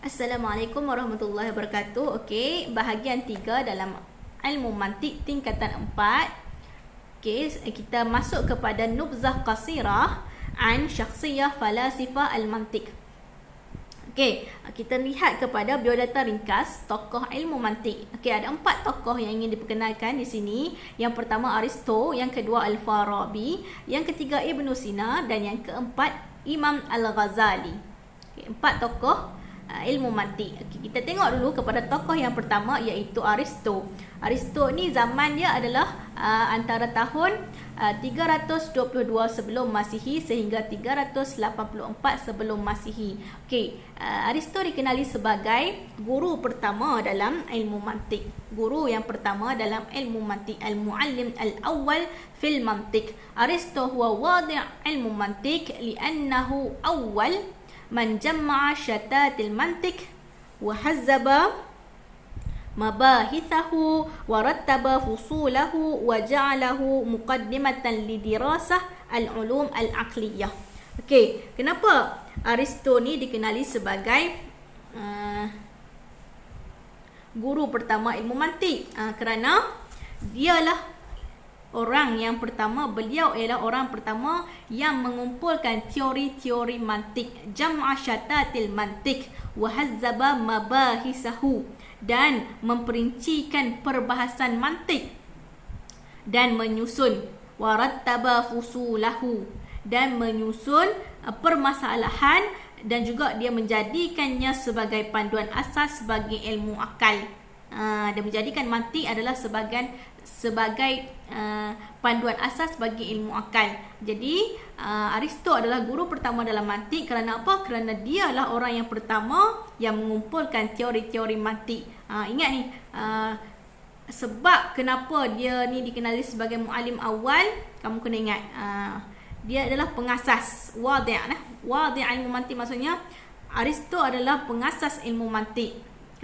Assalamualaikum warahmatullahi wabarakatuh. Okey, bahagian 3 dalam ilmu mantik tingkatan 4. Okey, kita masuk kepada nubzah qasirah an syakhsiyah falasifah al-mantik. Okey, kita lihat kepada biodata ringkas tokoh ilmu mantik. Okey, ada 4 tokoh yang ingin diperkenalkan di sini. Yang pertama Aristo, yang kedua Al-Farabi, yang ketiga Ibn Sina dan yang keempat Imam Al-Ghazali. Okey, 4 tokoh ilmu mantik. Okay, kita tengok dulu kepada tokoh yang pertama iaitu Aristo. Aristo ni zaman dia adalah antara tahun 322 sebelum Masihi sehingga 384 sebelum Masihi. Okey, Aristo dikenali sebagai guru pertama dalam ilmu mantik. Guru yang pertama dalam ilmu mantik, al-muallim al-awwal fil mantik. Aristo huwa wadi' ilmu mantik li'annahu awwal man jamma'a syatatil mantik wa hazzaba mabahithahu wa rattaba fusulahu wa ja'alahu muqaddimatan lidirasah al-ulum al-aqliyah. Okey, kenapa Aristo ni dikenali sebagai guru pertama ilmu mantik? Kerana dialah orang yang pertama, beliau ialah orang pertama yang mengumpulkan teori-teori mantik, jam'a syatatil mantik wa hazzaba mabahisahu, dan memperincikan perbahasan mantik dan menyusun warattaba fusulahu, dan menyusun permasalahan, dan juga dia menjadikannya sebagai panduan asas bagi ilmu akal. Dia menjadikan mantik adalah sebagai panduan asas bagi ilmu akal. Jadi Aristo adalah guru pertama dalam mantik. Kerana apa? Kerana dialah orang yang pertama yang mengumpulkan teori-teori mantik. Ingat ni, sebab kenapa dia ni dikenali sebagai muallim awal, kamu kena ingat, dia adalah pengasas wadi'. Wadi' ilmu mantik maksudnya Aristo adalah pengasas ilmu mantik.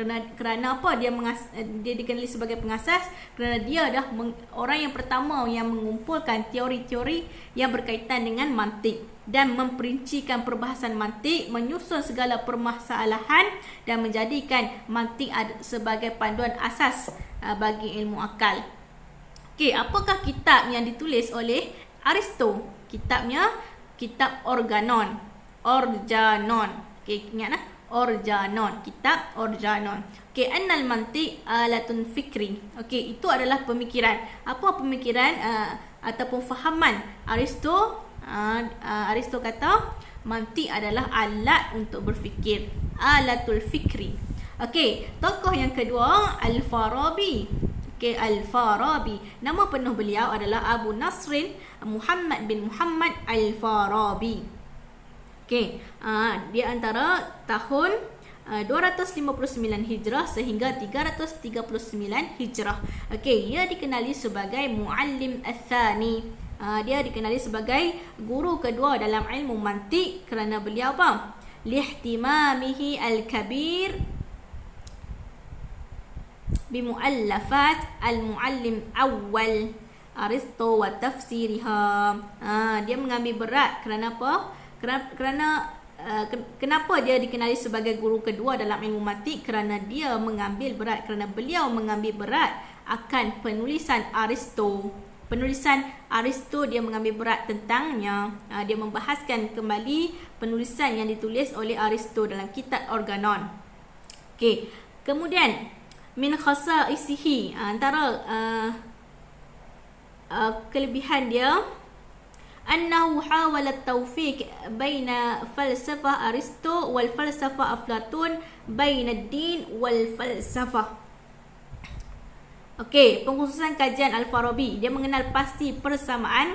Kerana apa dia dikenali sebagai pengasas? Kerana dia adalah orang yang pertama yang mengumpulkan teori-teori yang berkaitan dengan mantik dan memperincikan perbahasan mantik, menyusun segala permasalahan dan menjadikan mantik sebagai panduan asas bagi ilmu akal. Okey, apakah kitab yang ditulis oleh Aristo? Kitabnya kitab Organon. Okey, ingatlah. Organon, kitab Organon. Okey, annal mantik alatun fikri. Okey, itu adalah pemikiran. Apa pemikiran ataupun fahaman Aristo? Aristo kata mantik adalah alat untuk berfikir, alatul fikri. Okey, tokoh yang kedua Al-Farabi. Okey, Al-Farabi, nama penuh beliau adalah Abu Nasrin Muhammad bin Muhammad Al-Farabi. Okey, dia antara tahun 259 Hijrah sehingga 339 Hijrah. Okey, dia dikenali sebagai Muallim Ats-Tsani. Dia dikenali sebagai guru kedua dalam ilmu mantik kerana beliau apa? Lihtimamihi al-kabir bimuallafat al-muallim awwal Aristo wa tafsiriha. Dia mengambil berat kerana apa? Kenapa dia dikenali sebagai guru kedua dalam ilmu mantik? Kerana dia mengambil berat, kerana beliau mengambil berat akan penulisan Aristo. Penulisan Aristo dia mengambil berat tentangnya. Dia membahaskan kembali penulisan yang ditulis oleh Aristo dalam kitab Organon. Okey, kemudian min khasaisihi, antara kelebihan dia, أنه حاول التوفيق بين فلسفة أرسطو والفلسفة أفلاطون بين الدين والفلسفة. Okey, pengkhususan kajian Al-Farabi, dia mengenal pasti persamaan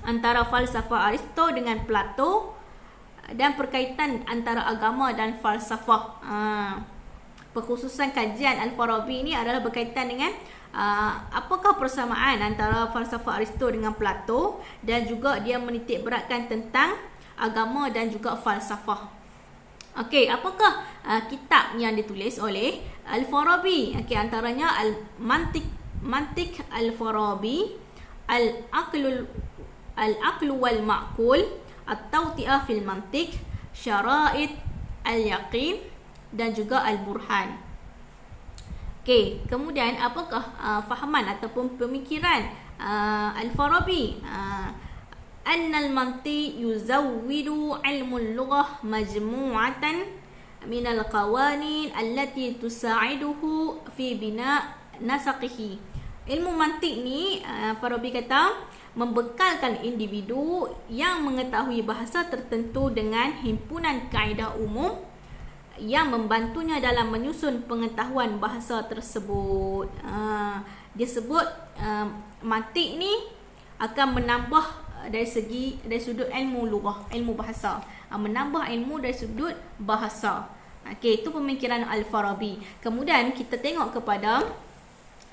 antara falsafah Aristo dengan Plato dan perkaitan antara agama dan falsafah. Pengkhususan kajian Al-Farabi ini adalah berkaitan dengan apakah persamaan antara falsafah Aristo dengan Plato, dan juga dia menitik beratkan tentang agama dan juga falsafah. Okey, apakah kitab yang ditulis oleh Al-Farabi? Okey, antaranya Mantik Al-Farabi, Al-Aqlu wal Ma'qul, At-Tawti'ah fil Mantik, Syara'id Al-Yaqin, dan juga Al-Burhan. Okey, kemudian apakah fahaman ataupun pemikiran Al-Farabi? Annal mantiq yuzawwidu ilmul lughah majmu'atan minal qawanin allati tusa'iduhu fi bina' nasaqihi. Ilmu mantik ni Farabi kata membekalkan individu yang mengetahui bahasa tertentu dengan himpunan kaedah umum yang membantunya dalam menyusun pengetahuan bahasa tersebut. Dia sebut mantik ni akan menambah dari sudut ilmu lughah, ilmu bahasa, menambah ilmu dari sudut bahasa. Okey, itu pemikiran Al-Farabi. Kemudian kita tengok kepada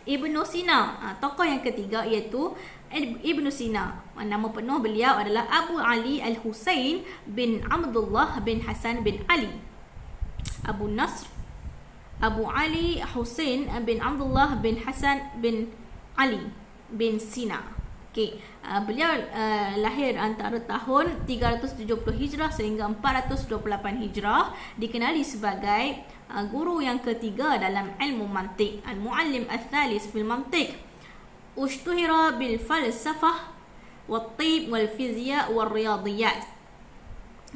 Ibnu Sina, tokoh yang ketiga iaitu Ibnu Sina. Nama penuh beliau adalah Abu Ali Al-Husain bin Abdullah bin Hasan bin Ali Abu Nasr Abu Ali Husain bin Abdullah bin Hasan bin Ali bin Sina. Okey, beliau lahir antara tahun 370 Hijrah sehingga 428 Hijrah, dikenali sebagai guru yang ketiga dalam ilmu mantik, al-muallim al-thalis fil mantik. Ushtuhira bil falsafah wal tib wal fizia wal riyadiyat.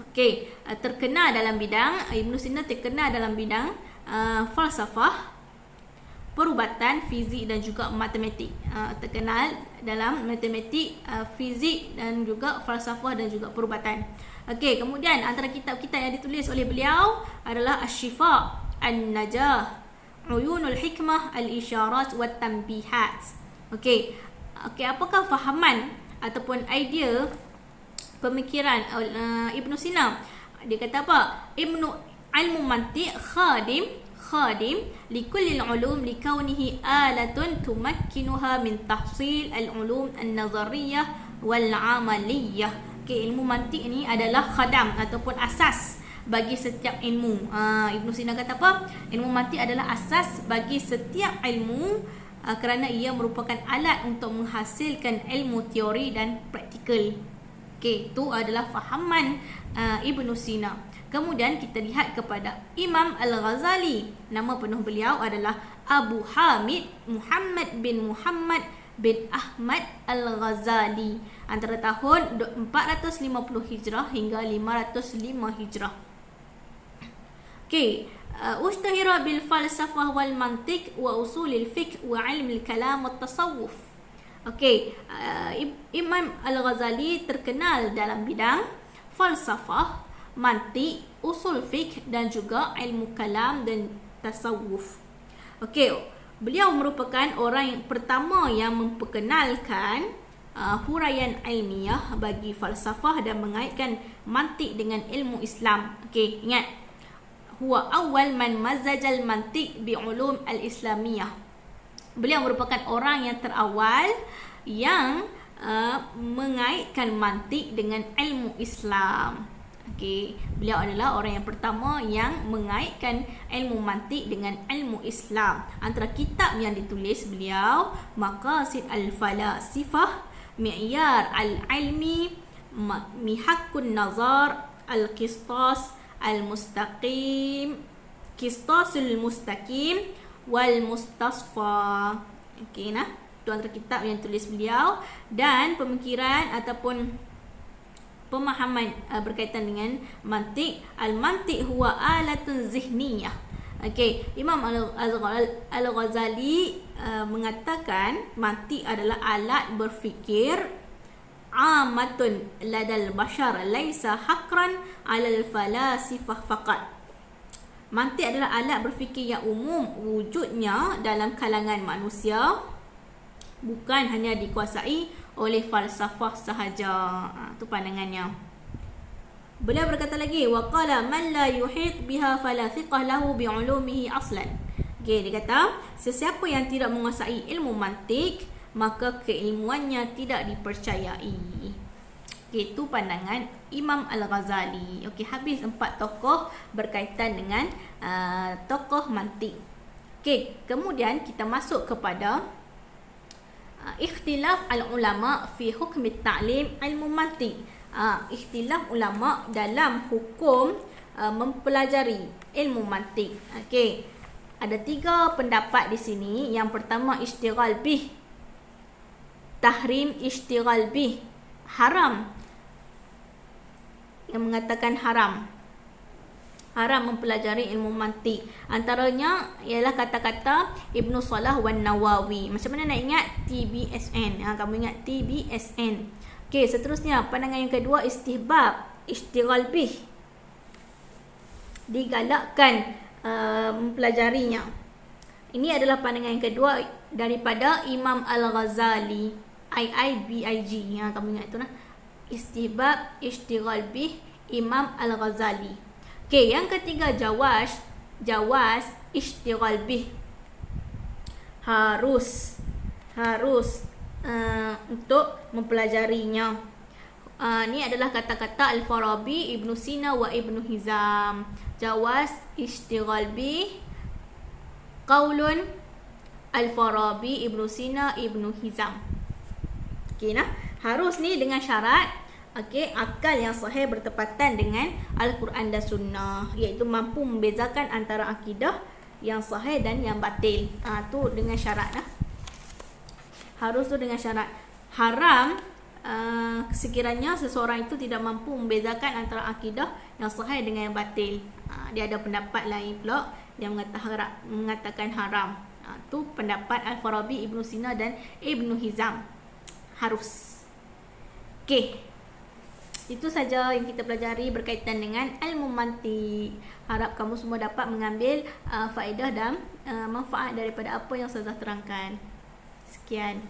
Okey, terkenal dalam bidang Ibnu Sina terkenal dalam bidang falsafah, perubatan, fizik dan juga matematik. Terkenal dalam matematik, fizik dan juga falsafah dan juga perubatan. Okey, kemudian antara kitab-kitab yang ditulis oleh beliau adalah Asy-Syifa, An-Najah, Uyunul Hikmah, Al-Isyarat wa Tanbihat. Okey, apakah fahaman ataupun idea pemikiran Ibnu Sina? Dia kata apa? Ilmu mantiq khadim likulli al-ulum likaunihi alatun tumakkinuha min tahsil al-ulum an-nazariyah wal-amaliyah. Okey, ilmu mantiq ni adalah khadam ataupun asas bagi setiap ilmu. Ibnu Sina kata apa? Ilmu mantiq adalah asas bagi setiap ilmu kerana ia merupakan alat untuk menghasilkan ilmu teori dan praktikal. Okey, itu adalah fahaman Ibnu Sina. Kemudian kita lihat kepada Imam Al-Ghazali. Nama penuh beliau adalah Abu Hamid Muhammad bin Ahmad Al-Ghazali, antara tahun 450 Hijrah hingga 505 Hijrah. Okey, ushtahira bil falsafah wal mantiq wa usulil fiqh wa ilm al-kalam wa tasawuf. Okey, Imam Al-Ghazali terkenal dalam bidang falsafah, mantiq, usul fiqh dan juga ilmu kalam dan tasawuf. Okey, beliau merupakan orang yang pertama yang memperkenalkan huraian ilmiah bagi falsafah dan mengaitkan mantiq dengan ilmu Islam. Okey, ingat, huwa awal man mazajal mantiq bi ulum al-islamiyah. Beliau merupakan orang yang terawal yang mengaitkan mantiq dengan ilmu Islam. Okey, beliau adalah orang yang pertama yang mengaitkan ilmu mantiq dengan ilmu Islam. Antara kitab yang ditulis beliau, Maqasid al-Falasifah, Mi'yar al-Ilmi, Mihakkun Nazar, Al-Qistas al-Mustaqim, Qistasul Mustaqim wal Mustasfa. Okey, nah, itu antara kitab yang tulis beliau. Dan pemikiran ataupun pemahaman berkaitan dengan mantiq. Al-mantiq huwa alatun zihniyah. Okey, Imam Al-Ghazali mengatakan mantiq adalah alat berfikir amatun ladal bashar laisa hakran alal falasifah faqat. Mantiq adalah alat berfikir yang umum wujudnya dalam kalangan manusia, bukan hanya dikuasai oleh falsafah sahaja. Itu pandangannya. Beliau berkata lagi, wa qala man la yuhit biha fala thiqah lahu bi ulumihi aslan. Okey, dia kata sesiapa yang tidak menguasai ilmu mantiq, maka keilmuannya tidak dipercayai. Okey, itu pandangan Imam Al-Ghazali. Okey, habis 4 tokoh berkaitan dengan tokoh mantiq. Okey, kemudian kita masuk kepada ikhtilaf al-ulama fi hukm at-ta'lim ilmu mantiq. Ikhtilaf ulama dalam hukum mempelajari ilmu mantik. Okey. Ada 3 pendapat di sini. Yang pertama istighal bih. Tahrim istighal bih. Haram. Yang mengatakan haram. Haram mempelajari ilmu mantik. Antaranya ialah kata-kata Ibnu Salah wan Nawawi. Macam mana nak ingat? TBSN. Kamu ingat TBSN. Okey, seterusnya pandangan yang kedua istihbab, istighal bih. Digalakkan mempelajarinya. Ini adalah pandangan yang kedua daripada Imam Al-Ghazali. IIBIG. Kamu ingat tu nah. Istihbab, istighal bih, Imam Al-Ghazali. Okey, yang ketiga jawaz istighal bih. Harus untuk mempelajarinya. Ni adalah kata-kata Al-Farabi, Ibnu Sina wa Ibnu Hizam. Jawaz istighal bih qaulun Al-Farabi, Ibnu Sina, Ibnu Hizam. Okey nah, harus ni dengan syarat akal yang sahih bertepatan dengan Al-Quran dan Sunnah, iaitu mampu membezakan antara akidah yang sahih dan yang batil. Tu dengan syarat lah. Harus tu dengan syarat. Haram sekiranya seseorang itu tidak mampu membezakan antara akidah yang sahih dengan yang batil. Dia ada pendapat lain pula yang mengatakan haram. Tu pendapat Al-Farabi, Ibnu Sina dan Ibnu Hizam. Harus. Okey. Itu saja yang kita pelajari berkaitan dengan ilmu mantik. Harap kamu semua dapat mengambil faedah dan manfaat daripada apa yang saya terangkan. Sekian.